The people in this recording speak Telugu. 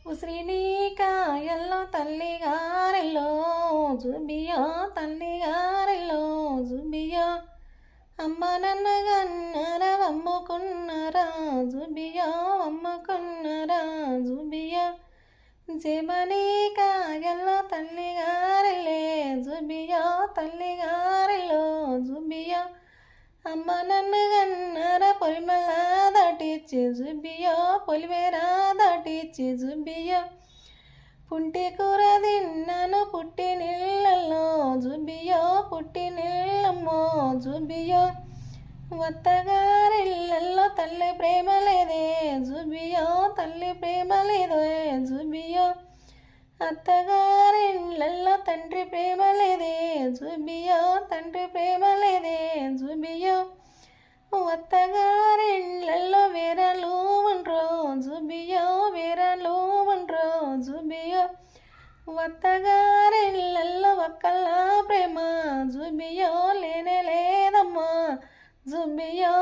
ఉసిరిని కాయల్లో తల్లిగారెల్లో జుబియో తల్లిగారెల్లో జుబియో అమ్మ నన్న గన్నర అమ్ముకున్నరా జుబియో అమ్ముకున్నరా జుబియో జమని కాయల్లో తల్లిగారెల్లే జుబియో తల్లిగారెల్లో జుబియో అమ్మ నన్ను గన్నర పొలిమల దాటిచ్చి జుబియో పొలిమేర దాటిచ్చి జుబియో పుంటి కూర తిన్నాను పుట్టి నీళ్ళల్లో జుబియో పుట్టి నీళ్ళమ్మో జుబియో వత్తగారిళ్ళల్లో తల్లి ప్రేమ లేదే జుబియో తల్లి ప్రేమ లేదే జుబియో అత్తగారిళ్ళల్లో తండ్రి ప్రేమ లేదే జుబియో తండ్రి ప్రేమ లేదే జుబియో అత్తగారిళ్ళల్లో వేరలు ఉండ్రో జుబియో వేరలు ఉండ్రో జుబియో అత్తగారిళ్ళల్లో ఒక్కళ్ళ ప్రేమ జుబియో లేనే లేదమ్మా జుబియో